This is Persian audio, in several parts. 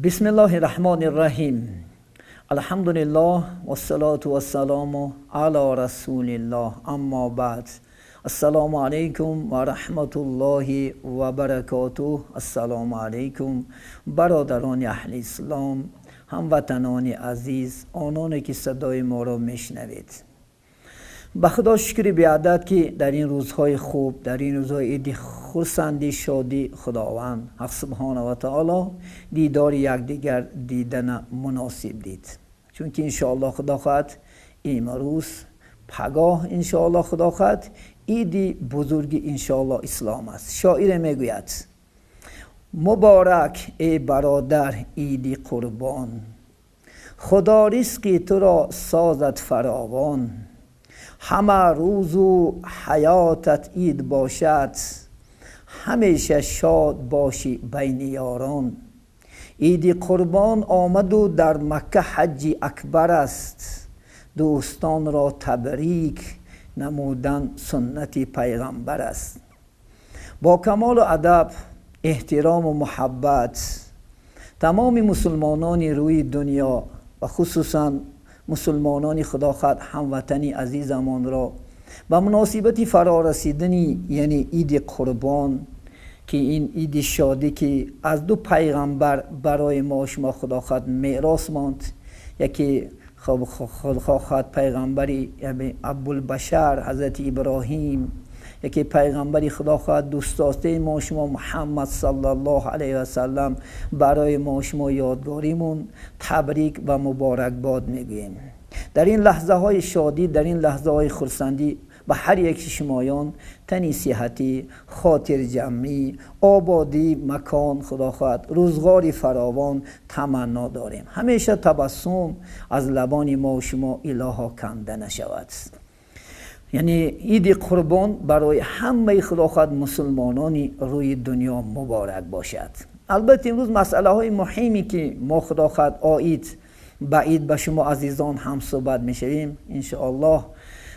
بسم الله الرحمن الرحیم. الحمد لله و الصلاة و السلام علی رسول الله. اما بعد، السلام علیکم و رحمت الله و برکاته. السلام علیکم برادران اهل اسلام، هموطنان عزیز، آنانی که صدای ما را میشنوید. به خدا شکر بی‌عدد که در این روزهای خوب، در این روزهای عید خرسندی شادی، خداوند حق سبحانه و تعالی دیدار یکدیگر دیدن مناسب دید. چون که انشاءالله خدا خواهد امروز پگاه انشاءالله خدا خواهد عید بزرگ انشاءالله اسلام است. شاعر میگوید: مبارک ای برادر عید قربان، خدا رزق تو را سازد فراوان. همه روز و حیاتت عید باشد، همیشه شاد باشی بین یاران. عید قربان آمد و در مکه حج اکبر است، دوستان را تبریک نمودن سنت پیغمبر است. با کمال و ادب، احترام و محبت تمام مسلمانان روی دنیا و خصوصا مسلمانان خداخواه هموطنی عزیزمان را به مناسبت فرارسیدنی یعنی عید قربان، که این عید شادی که از دو پیغمبر برای ما شما خداخواه میراث ماند، یکی خداخواه پیغمبری ابوالبشر حضرت ابراهیم، یکی پیغمبری خداخواه دوست داشته ما شما محمد صلی الله علیه و سلم، برای ما شما یادگاریمون تبریک و مبارکباد میگوییم. در این لحظه های شادی، در این لحظه های خرسندی به هر یک شمایان تنی صحتی، خاطر جمعی، آبادی مکان خداخواد، روزگاری فراوان تمنا داریم. همیشه تبسم از لبان ما و شما الها کنده نشود. یعنی عید قربان برای همه خداخواد مسلمانانی روی دنیا مبارک باشد. البته امروز مسئله های مهمی که ما خداخواد آیید به عید به شما عزیزان هم صحبت میشویم انشاءالله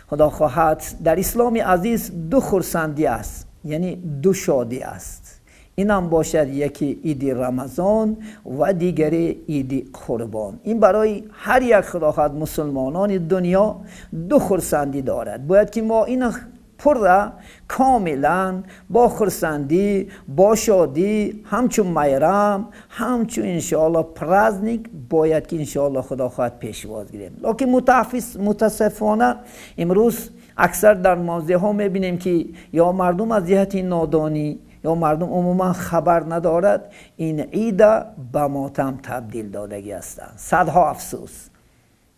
خدا خواهد. در اسلام عزیز دو خرسندی است، یعنی دو شادی است. این هم باشد یکی عید رمضان و دیگری عید قربان. این برای هر یک خداخواد مسلمانان دنیا دو خرسندی دارد. باید که ما این پر کاملا با خرسندی، با شادی، همچون میرم، همچون انشاءالله پرزنیک باید که انشاءالله خدا خواهد پیشواز گیریم. لیکن متاسفانه امروز اکثر در موضع ها میبینیم که یا مردم از جهت نادانی یا مردم عموما خبر ندارد این عید به ماتم تبدیل دادگی هستند.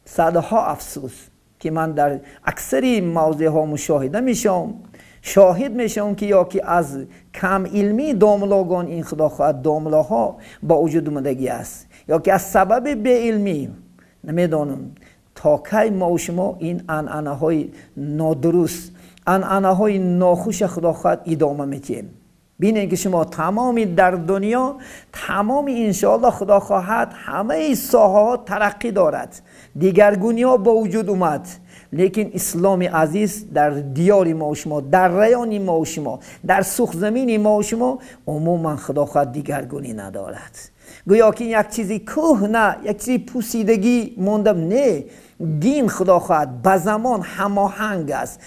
صدها افسوس که من در اکثری موضع ها مشاهده میشم، شاهد میشم که یا که از کم علمی داملاگان این خداخواه داملاها با وجود اومدگی است، یا که از سبب به علمی نمیدانم تا کی ما و شما این انعنه های نادرست، انعنه های ناخوش خداخواه ادامه میتیم. بینید که شما تمامی در دنیا تمامی انشاءالله خدا خواهد همه ساحه ها ترقی دارد، دیگرگونی ها با وجود اومد، لیکن اسلام عزیز در دیار ما و شما، در ریان ما و شما، در سوخ زمین ما و شما عموما خدا خواهد دیگرگونی ندارد. گویا که یک چیزی کهنه، یک چیزی پوسیدگی موندم. نه، دین خدا خواهد به زمان هماهنگ است.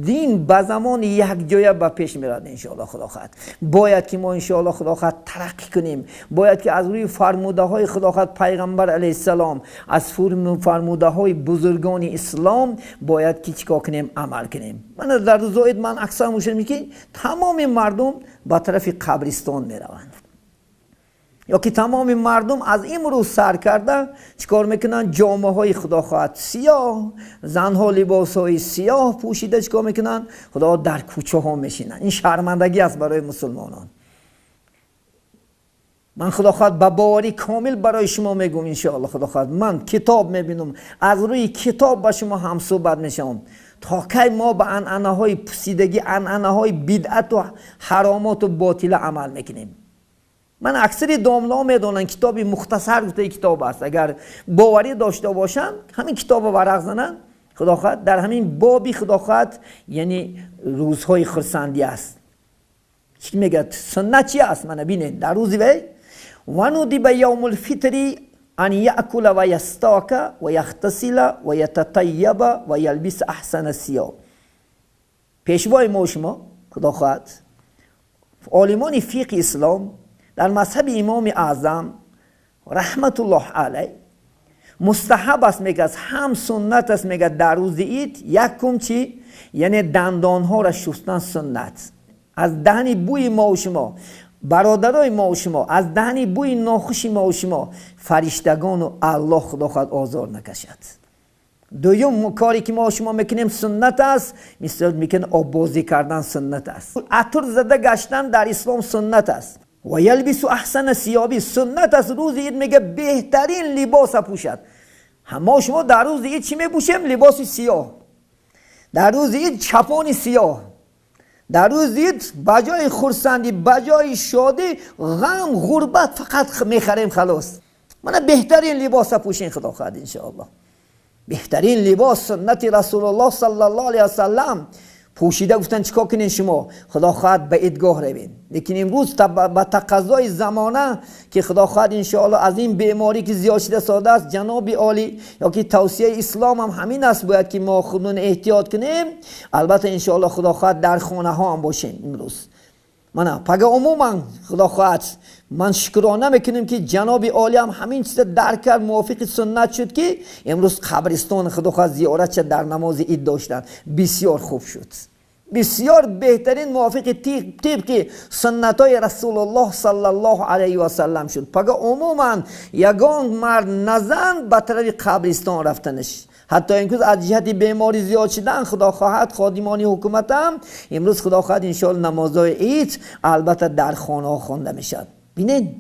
دین به زمان یک جایه به پیش میرد انشاءالله خدا خواهد. باید که ما انشاءالله خدا خواهد ترقی کنیم. باید که از روی فرموده های خدا خواهد پیغمبر علیه السلام، از فرموده های بزرگان اسلام باید که چیکار کنیم؟ عمل کنیم. من در روزهای من اکثر مشاهده میکنم تمام مردم به طرف قبرستان میروند، یا که تمام مردم از این روز سر کرده چیکار میکنن؟ جامعه های خدا خواهد سیاه، زنها لباس های سیاه پوشیده چیکار میکنن؟ خدا در کوچه ها میشینن. این شرمندگی است برای مسلمانان. من خدا خواهد با باوری کامل برای شما میگم انشاءالله خدا خواهد من کتاب میبینم، از روی کتاب با شما هم صحبت میشم تا کی ما به انعنه های پوسیدگی، انعنه های بدعت و حرامات و باطل عمل میکنیم. من اکثری داملا میدونن کتابی مختصر گفته کتاب است، اگر باوری داشته باشن همین کتاب ورق زنن خدا خواهد در همین بابی خدا خواهد یعنی روزهای خرسندی است. چی میگه؟ سنت چی است؟ من ببینید در روزی وی و ندب یوم الفطر ان یأکل و یستاک و یغتسل و یتطیب و یلبس احسن الثیاب. پیشوای ما شما خدا خواهد عالمان فقه اسلام در مذهب امام اعظم رحمت الله علیه مستحب است میگه، هم سنت است میگه در روز عید یکم چی؟ یعنی دندان ها را شستن سنت. از دهن بوی ما و شما برادرای ما و شما، از دهن بوی ناخوش ما و شما فرشتگان و الله خدا خواهد آزار نکشد. دوم کاری که ما و شما میکنیم سنت است، مثل میکنه آب بازی کردن سنت است. عطر زده گشتن در اسلام سنت است. و یلبس احسن ثیابی سنت است. روز عید میگه بهترین لباس پوشد. ما شما در روز عید چی میپوشیم؟ لباس سیاه. در روز عید چپان سیاه. در روز عید بجای خرسندی، بجای شادی، غم، غربت فقط میخریم خلاص. من بهترین لباس پوشین خدا خواهد انشاءالله. بهترین لباس سنت رسول الله صلی الله علیه وسلم پوشیده. گفتن چیکار کنین شما؟ خدا خواهد به عیدگاه روین. لیکن امروز با تقاضای زمانه که خدا خواهد انشاءالله از این بیماری که زیاد شده ساده است، جناب عالی یا که توصیه اسلام هم همین است، باید که ما خودمون احتیاط کنیم. البته انشاءالله خدا خواهد در خانه ها هم باشیم امروز. من پگه عموما خدا خواهد من شکرانه میکنیم که جناب عالی هم همین چیز درک کرد، موافق سنت شد که امروز قبرستان خدا خواهد زیارت شد، در نماز عید داشتن. بسیار خوب شد، بسیار بهترین موافق طبق سنت های رسول الله صلی الله علیه و سلم شد. پگه عموما یگان مرد نزن به طرف قبرستان رفتنش. حتی اینکه از جهت بیماری زیاد شدن خدا خواهد خادمان حکومت هم امروز خدا خواهد انشاءالله نمازهای عید البته در خانه ها خوانده میشد. ببینید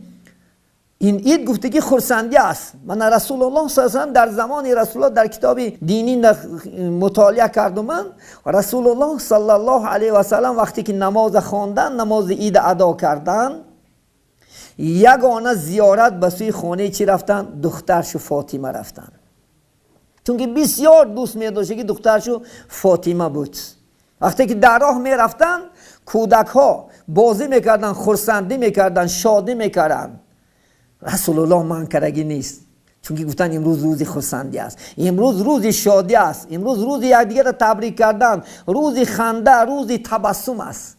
این عید گفتگی خرسندی است. من رسول الله صلی الله علیه و در زمان رسول الله در کتاب دینی مطالعه کردم. من رسول الله صلی الله علیه و سلم وقتی که نماز خواندن، نماز عید ادا کردن، یگانه زیارت به سوی خانه چی رفتن؟ دخترش فاطمه رفتن. چون که بسیار دوست می داشته که دخترشو فاطمه بود. وقتی که در راه می رفتن کودک ها بازی میکردن، خرسندی میکردن، شادی میکردن. رسول الله منکرگی نیست، چون که گفتن امروز روزی خرسندی است، امروز روزی شادی است، امروز روزی یکدیگر را تبریک کردن، روزی خنده، روزی تبسم است.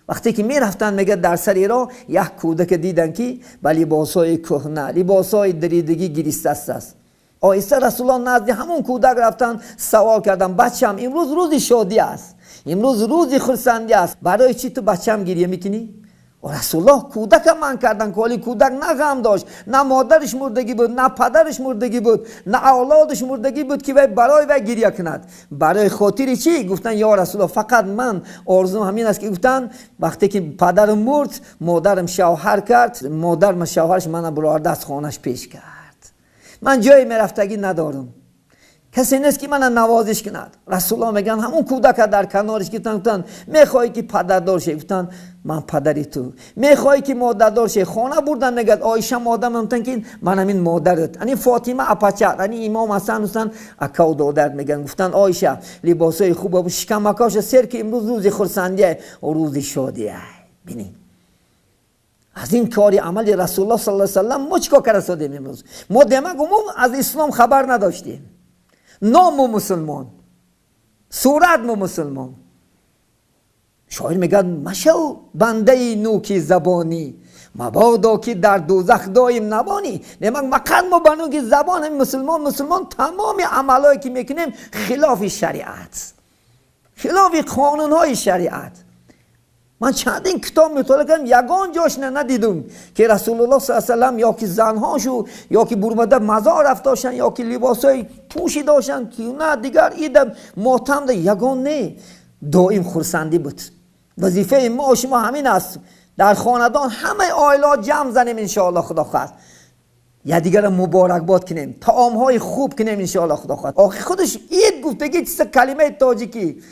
وقتی که می رفتن میگه در سر راه یک کودک دیدن که با لباسای کهنه، لباسای دریدگی گریسته است. آیسته رسول الله نزد همون کودک رفتن سوال کردن بچم امروز روزی شادی است، امروز روزی خرسندی است، برای چی تو بچم گریه میکنی؟ و رسول الله کودک من کردن که ولی کودک نه غم داشت، نه مادرش مردگی بود، نه پدرش مردگی بود، نه اولادش مردگی بود که برای وی گریه کند. برای خاطر چی؟ گفتن یا رسول الله فقط من آرزوم همین است که گفتن وقتی که پدرم مرد مادرم شوهر کرد، مادرم شوهرش من برآورد از خانهش پیش کرد. من جای میرفتگی ندارم، کسی نیست که من نوازش کند. رسول الله میگن همون کودک در کنارش گفتن میخوای که پدر دار شی؟ گفتن من پدری تو. میخوای که مادر دار شی؟ خانه بردن نگد عایشه مادرم گفتن که من همین مادرت. یعنی فاطمه اپچر، یعنی امام حسن حسین اکا و دادر میگن. گفتن عایشه لباسای خوب و شکمکاش سر که امروز روز خرسندیه و روز شادیه. ببینید از این کاری عمل رسول الله صلی الله علیه و سلم ما چیکار کرده سادیم امروز؟ ما دماغ عموم از اسلام خبر نداشتیم. نام مسلمان، صورت مسلمان. شاعر میگه مشو بنده نوکی زبانی، مبادا که در دوزخ دایم نبانی. نمک مقد ما بنوکی زبان هم مسلمان تمام عملایی که میکنیم خلاف شریعت، خلاف قانونهای شریعت. من چندین کتاب مطالعه کردم، یگان جاش ندیدم که رسول الله صلی الله علیه و سلم یا که زنهاشو یا که برمده مزار رفتاشن یا که لباسای پوشی داشتن که نه دیگر ایدم ماتم ده. یگان نه، دائم خرسندی بود. وظیفه ما و شما همین است، در خاندان همه عائلات جمع زنیم انشاءالله خدا خواهد، یا دیگر مبارکباد کنیم، طعامهای خوب کنیم انشاءالله خدا خواهد. آخه خودش عید گفتگی چیز کلمه تاجیکی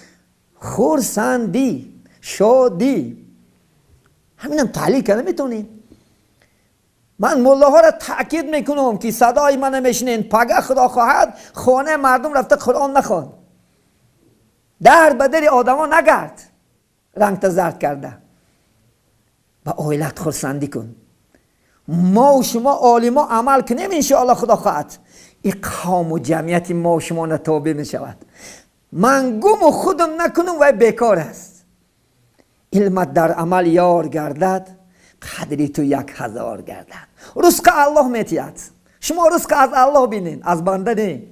خرسندی، شادی، همینم تحلیل کنه میتونیم. من ملاها را تأکید میکنم که صدای من میشنین، پگه خدا خواهد خانه مردم رفته قرآن نخوان، در بدر آدما نگرد، رنگ زرد کرده. با عائلت خرسندی کن، ما و شما عالما عمل کنیم انشاءالله خدا خواهد این قوم و جمعیت ما و شما نتابع می شود. من گم و خودم نکنم و بیکار است. علمت در عمل یار گردد، قدری تو 1000 گردد. رزق الله میتید. شما رزق از الله بینین، از بنده نه.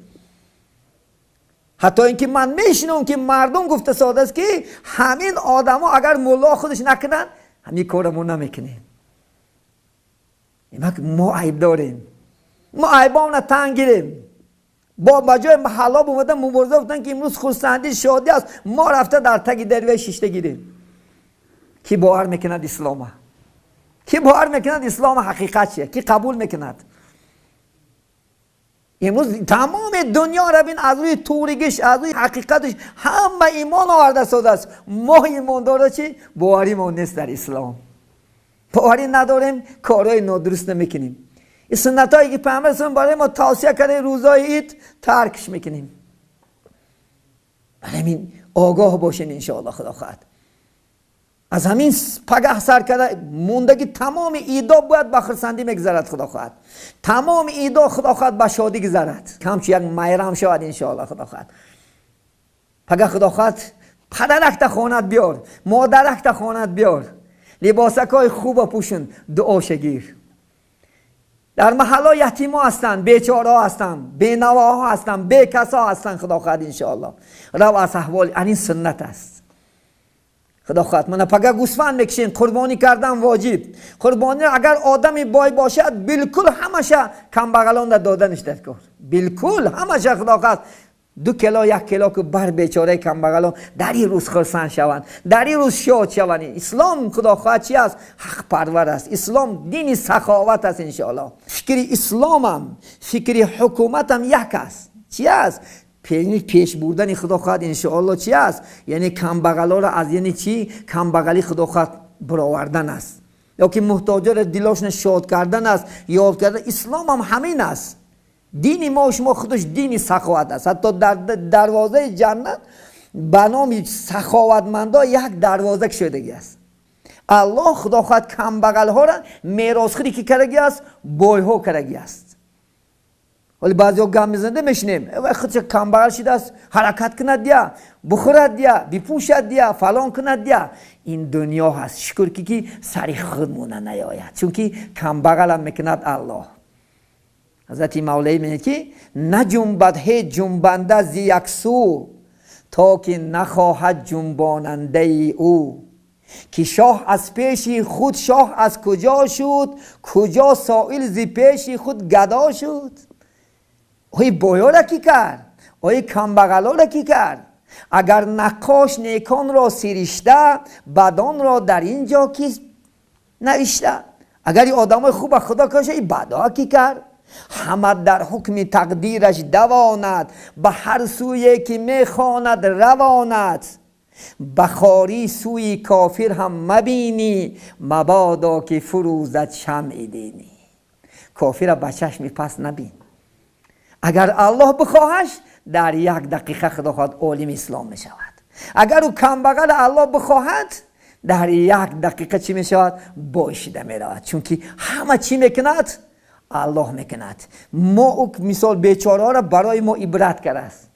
حتی اینکه من میشنم که مردم گفته ساده است که همین آدما اگر مولا خودش نکنن همین کارمون نمیکنه. ما عیب داریم، ما عیبامون تنگ گیریم. با بجای محلا بودن مبارزه بودن که امروز خورسندی شادی است، ما رفته در تگ دروی شیشته گیریم. کی باور میکند اسلام؟ کی باور میکند اسلام حقیقت چیه؟ کی قبول میکند؟ امروز تمام دنیا را بین از روی تورگش، از روی حقیقتش همه ایمان آورده ساده است. ما ایمان داره چی؟ باوریمون نیست در اسلام. باوری نداریم، کارهای نادرست نمیکنیم. این سنت هایی که پیامبر برای ما توصیه کرده روزای عید ترکش میکنیم. همین آگاه باشین انشاءالله خدا خواهد. از همین پگاه سر کرده موندگی تمام عیدا باید با خرسندی میگذرد خدا خواهد. تمام عیدا خدا خواهد با شادی گذرد. کمچه یک میرم شود انشاءالله خدا خواهد. پگاه خدا خواهد پدرک تا خانت بیار، مادرک تا خانت بیار، لباسک های خوب پوشن، دعاش گیر. در محله یتیما هستن، بیچاره ها هستن، بینواها هستن، بیکسا هستن خدا خواهد انشاءالله. رو از احوال این سنت است. خدا خواهد من پگه گوسفند میکشین، قربانی کردن واجب. قربانی اگر آدمی بای باشد بالکل همشه کم بغلان دادنش در کار. بالکل همشه خدا خواهد 2 کیلو 1 کیلو که بر بیچاره کم بغلان در این روز خرسند شوند، در این روز شاد شوند. اسلام خدا خواهد چی است؟ حق پرور است. اسلام دین سخاوت است انشاءالله. فکر اسلام هم فکر حکومت هم یک است. چی است؟ پیش بردن خدا خواهد انشاءالله چی است؟ یعنی کم بغلا را از یعنی چی؟ کم بغلی خدا خواهد برآوردن است، یا که محتاجا را دلاشون شاد کردن است، یاد کردن. اسلام هم همین است. دین ما و شما خودش دین سخاوت است. حتی در دروازه جنت به نام سخاوتمندا یک دروازه شدگی است. الله خدا خواهد کم بغل ها را میراث خوری که کرگی است، بای ها کرگی است. ولی بعضی ها گم میزنده میشنیم خودش کم بغل شده است، حرکت کند دیا، بخورد دیا، بپوشد دیا، فلان کند دیا. این دنیا هست. شکر که سری خودمونه نیاید، چون که کم بغل هم میکند الله. حضرت مولوی میگه که نجنبد هیچ جنبنده ز یک سو، تا که نخواهد جنباننده او. که شاه از پیش خود شاه از کجا شد، کجا سائل ز پیش خود گدا شد. اوی بایا را کی کرد؟ اوی کمبغلا را کی کرد؟ اگر نقاش نیکان را سرشته، بدان را در اینجا کی نوشته؟ اگر این آدم خوب خدا کشه، این بدا کی کرد؟ همه در حکم تقدیرش دواند، به هر سوی که میخواند رواند. بخاری سوی کافر هم مبینی، مبادا که فروزد شمع دینی. کافر را به چشم پس نبین. اگر الله بخواهش در 1 دقیقه خدا خواهد عالم اسلام می شود. اگر او کم بغل الله بخواهد در 1 دقیقه چی می شود؟ باشیده می رود. چون که همه چی میکند؟ الله میکند. ما او مثال بیچاره ها را برای ما عبرت کرده است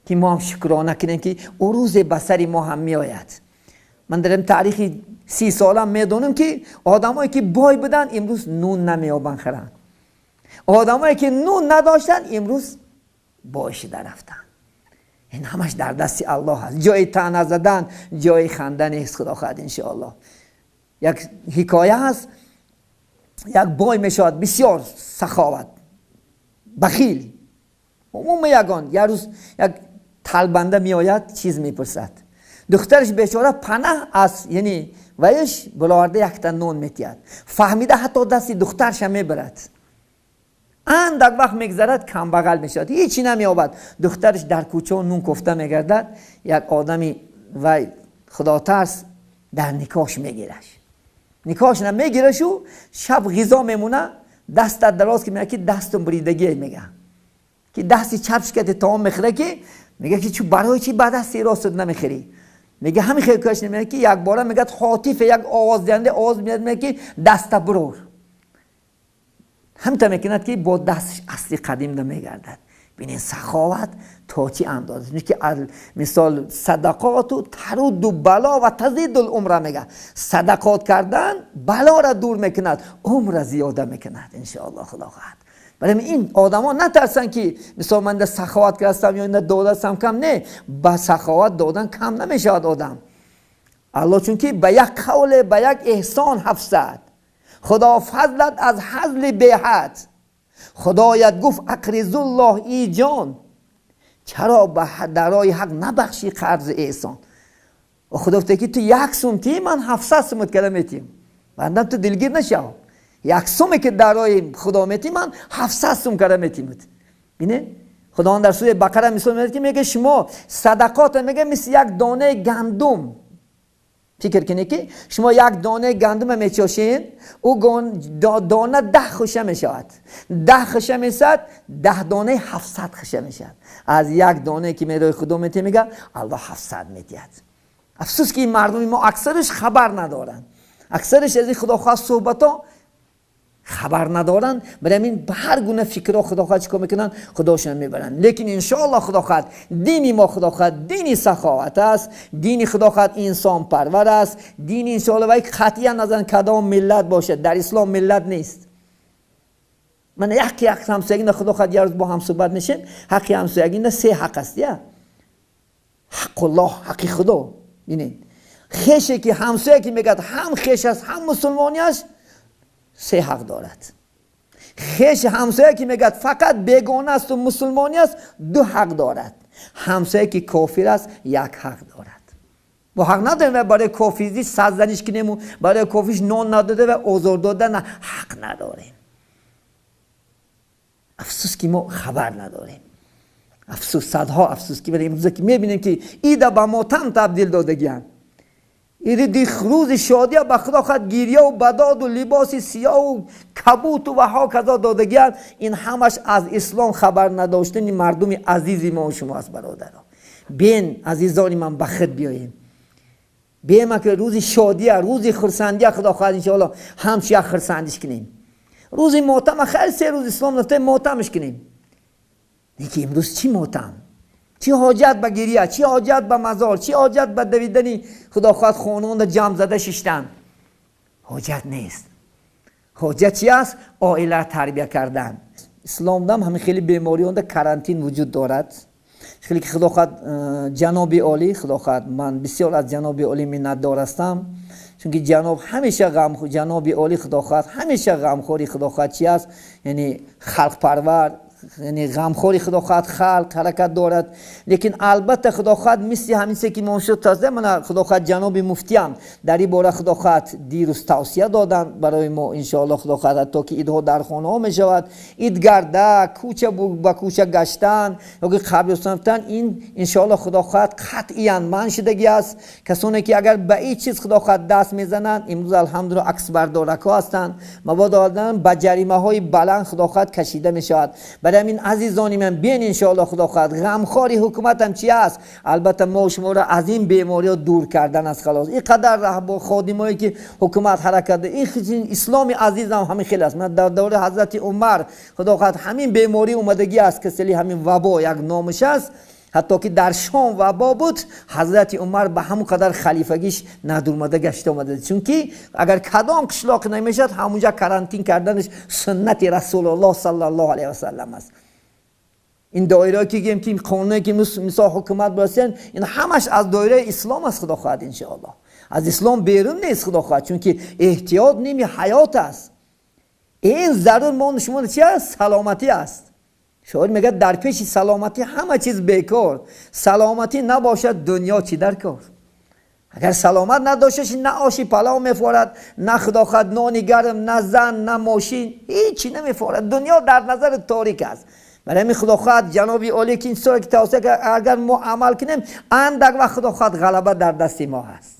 که ما هم شکرانه کنیم که او روز بسری ما هم می آید. من در این تاریخ 30 سالم میدونم که آدمایی که بای بودن امروز نون نمیابن خورن. آدمایی که نون نداشتن امروز باشیده رفتن. این همش در دست الله هست. جای طعنه زدن، جای خندن نیست خدا خواهد انشاءالله. یک حکایه هست، یک بای میشود بسیار سخاوت بخیل. عموم یگان یه روز یک طلبنده میآید چیز میپرسد. دخترش بیچاره پناه از یعنی ویش بلارده 1 تا نون میتید. فهمیده حتی دست دخترش میبرد. اندک وقت میگذرد کم بغل میشد، هیچی نمیابد. دخترش در کوچه و نون کوفته میگردد. یک آدمی وی خدا ترس در نکاش میگیرش. نکاش نمیگیرش و شب غذا میمونه، دست دراز که میگه که دستم بریدگی، میگه که دستی چپش که تمام میخوره، که میگه که چو برای چی بعد دستی راست نمیخوری؟ میگه همین خیلی کاش نمیگه که یک بار میگه حاطف یک آواز دهنده آواز میاد میگه که دست برور. همین میکند که با دستش اصلی قدیم میگردد. ببینید سخاوت تا چی اندازه. اینه که مثال صدقات ترد بلا و تزید العمر میگه. صدقات کردن بلا را دور میکند، عمر را زیاده میکند ان شاء الله خدا خواهد. برای این آدما نترسن که مثلا من در سخاوت کردم یا این دادم کم، نه، با سخاوت دادن کم نمیشه آدم. الله چون که به یک قول به یک احسان 700 خدا فضلت از حضل بیحت، خدایت گفت اقرض الله ای جان، چرا به درای حق نبخشی قرض احسان. و خدا گفته که تو 1 سومتی من 700 سومت کردم میتیم، بندم تو دلگیر نشو. 1 سومی که درای خدا میتی من 700 سوم کردم میتیم. بینه خدا در سوره بقره مثال میگه شما صدقات میگه مثل یک دانه گندم. فکر کنید که شما یک دانه گندم میچاشین، او دانه 10 خشه میشود. 10 خشه میشد، 10 دانه 700 خشه میشد. از یک دانه که میروی خدا میتی میگه الله 700 میدید. افسوس که این مردم ما اکثرش خبر ندارن، اکثرش از این خدا خواست صحبت ها خبر ندارن. برای این به هر گونه فکرها خدا خواهد چیکار میکنن؟ خداشون میبرن. لیکن انشاءالله خدا خواهد دینی ما خدا خواهد دینی سخاوت است، دینی خدا خواهد انسان پرور است، دینی انشاءالله و یک خطیه نزن کدام ملت باشه. در اسلام ملت نیست. من حق همسایگی خدا خواهد یه روز با هم صحبت نشیم. حق همسایگی نه 3 حق است. یا حق الله، حق خدا. ببینید خیشه که همسایه که میگه هم خیش است هم مسلمانی است 3 حق دارد. خیش همسایه که میگه فقط بیگانه است و مسلمانی است 2 حق دارد. همسایه که کافر است 1 حق دارد. و حق نداریم برای کافری سرزنش کنیم و برای کافرش نان نداده و آزار داده نه، حق نداریم. افسوس که ما خبر نداریم. افسوس، صدها افسوس که برای امروز که میبینیم که ایده به ماتم تبدیل دادگیان. ایده روز شادی به خدا خود گیریه و بداد و لباس سیاه و کبوت و ها کذا دادگیان. این همش از اسلام خبر نداشتن مردم عزیزی ما و شما است برادران. بین عزیزانی من بخت بیاییم، بیاییم که روز شادی روز خرسندی خدا خواهد انشاءالله همش خرسندیش کنیم. روز ماتم خیلی 3 روز اسلام نفته ماتمش کنیم. دیگه امروز چی ماتم؟ چی حاجت به گریه؟ چی حاجت به مزار؟ چی حاجت به دویدنی خدا خواهد خانوان جمع زده ششتن؟ حاجت نیست. حاجت چی است؟ عائله تربیه کردن. اسلام دم همین خیلی بیماریان در کرانتین وجود دارد. خیلی که خدا خواهد جناب عالی، خدا خواهد من بسیار از جناب عالی منتدار هستم، چون که جناب همیشه جناب عالی خدا خواهد همیشه غمخوری خدا خواهد چی است؟ یعنی خلق پرور، یعنی غمخوری خدا خواهد خلق حرکت دارد. لیکن البته خدا خواهد مثل همین چیزی که ما شد تازه من خدا خواهد جناب مفتیان در این باره خدا خواهد دیروز توصیه دادن برای ما ان شاء الله خدا خواهد تا که ایدها در خانه ها می شود، اید گرده کوچه با کوچه گشتن یا که قبرستان رفتن، این ان شاء الله خدا خواهد قطعا من شدگی است. کسانی که اگر به این چیز خدا خواهد دست میزنند امروز الحمدلله عکس بردارکا هستند، مبادا دادن به جریمه های بلند خدا خواهد کشیده می شود. برای این عزیزانی من بین ان شاء الله خدا خواهد غمخواری حکومت هم چی است؟ البته ما شما را از این بیماری دور کردن است. خلاص اینقدر با خادمایی که حکومت حرکت ده این اسلام عزیز هم همین خیلی است. من در دوره حضرت عمر خدا خواهد همین بیماری اومدگی است که سلی همین وبا یک نامش است. حتی که در شام وبا بود حضرت عمر به همون قدر خلیفگیش ندورمده گشته اومده، چون که اگر کدام قشلاق نمیشد همونجا کرانتین کردنش سنت رسول الله صلی الله علیه و سلم است. این دایره که گیم که قانونی که مثلا حکومت برسن این همش از دایره اسلام است خدا خواهد ان شاء الله. از اسلام بیرون نیست خدا خواهد، چون که احتیاط نیمی حیات است. این ضرور ما شما چی است؟ سلامتی است. شاید میگه در پیش سلامتی همه چیز بیکار. سلامتی نباشد دنیا چی در کار؟ اگر سلامت نداشتش نه آشی پلاو میفورد، نه خدا خواهد نانی گرم، نه زن، نه ماشین، هیچی نمیفورد. دنیا در نظر تاریک است. برای همین خدا خواهد جنابی عالی که این سوره که توصیه که اگر ما عمل کنیم اندک و خدا خواهد غلبه در دست ما هست.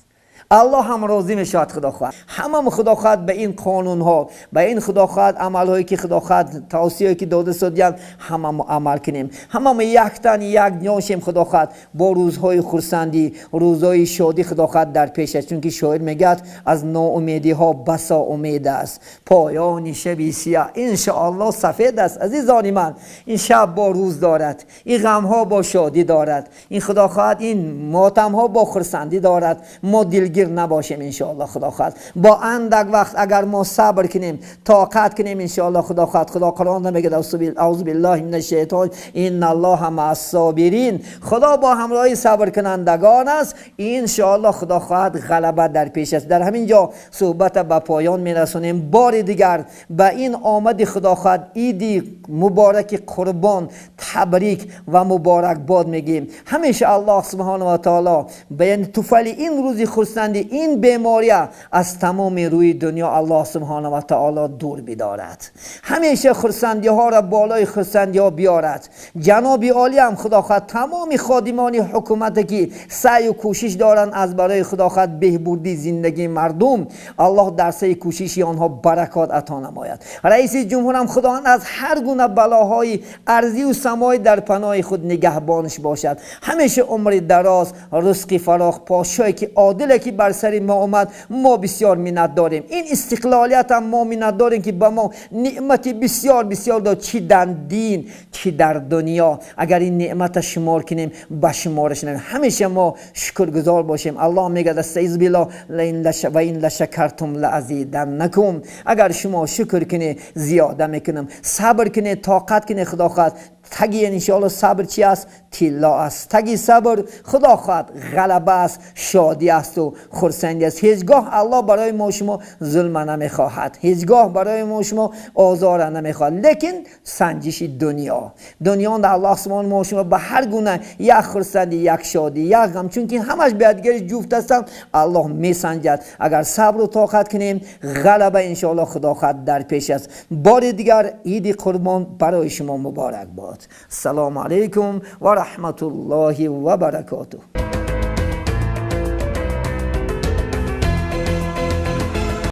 الله هم راضی میشود. خداخواد همه خداخواد به این قانون ها، به این خداخواد عمل هایی که خداخواد توصیه که داده شدیم همه عمل کنیم. همه یک تن یک نیاشیم خداخواد با روزهای خرسندی، روزهای شادی خداخواد در پیش است. چون که شاعر میگه از ناامیدی ها بسا امید است، پایان شب سیاه ان شاء الله سفید است. عزیزان من، این شب با روز دارد، این غم ها با شادی دارد، این خداخواد این ماتم ها با خرسندی دارد. ما دلگیر نباشیم ان شاء الله خداخواد. با اندک وقت اگر ما صبر کنیم، طاقت کنیم ان شاء الله خداخواد. خدا قرآن میگه اعوذ بالله من الشیطان ان الله مع الصابرین. خدا با همراهی صبر کنندگان است. ان شاء الله خداخواد غلبه در پیش است. در همین جا صحبت به پایان میرسونیم. بار دیگر به این آمد خداخواد عید مبارک قربان تبریک و مبارک باد میگیم. همیشه الله سبحانه و تعالی بیان طفل این روزی خرسندی، این بیماری از تمام روی دنیا الله سبحانه و تعالی دور بدارد. همیشه خرسندی ها را بالای خرسندی ها بیارد. جناب عالی هم خداخواد تمام خادمان حکومت که سعی و کوشش دارند از برای خداخواد بهبودی زندگی مردم، الله در سعی کوشش آنها برکات عطا نماید. رئیس جمهور هم خدا از هر گونه بلاهای ارضی و سماوی در پناه خود نگهبانش باشد. همیشه عمر دراز، رزق فراخ، پادشاهی که عادل که بر سر ما آمد. ما بسیار منت داریم. این استقلالیت هم ما منت داریم که به ما نعمت بسیار بسیار داد، چی در دین چی در دنیا. اگر این نعمت شمار کنیم به شمارش نمیم. همیشه ما شکرگزار باشیم. الله میگه استعیذ بالله و این لشکرتم لازیدنکم. اگر شما شکر کنی زیاده میکنم. صبر کنی، طاقت کنی خداخواد. تگی انشاءالله صبر چی است؟ طلا است. تگی صبر خداخواد غلبه است، شادی است و خرسندی است. هیچگاه الله برای ما شما ظلم نمیخواهد، هیچگاه برای ما شما آزار نمیخواهد. لیکن سنجش دنیا در الله سبحانه ما شما به هر گونه یک خرسندی، یک شادی، یک غم، چون که همش به یادگاری جفت هستند، الله میسنجد. اگر صبر و طاقت کنیم غلبه انشاءالله خداخواد در پیش است. بار دیگر عید قربان برای شما مبارک باد. السلام علیکم و رحمت الله و برکاته.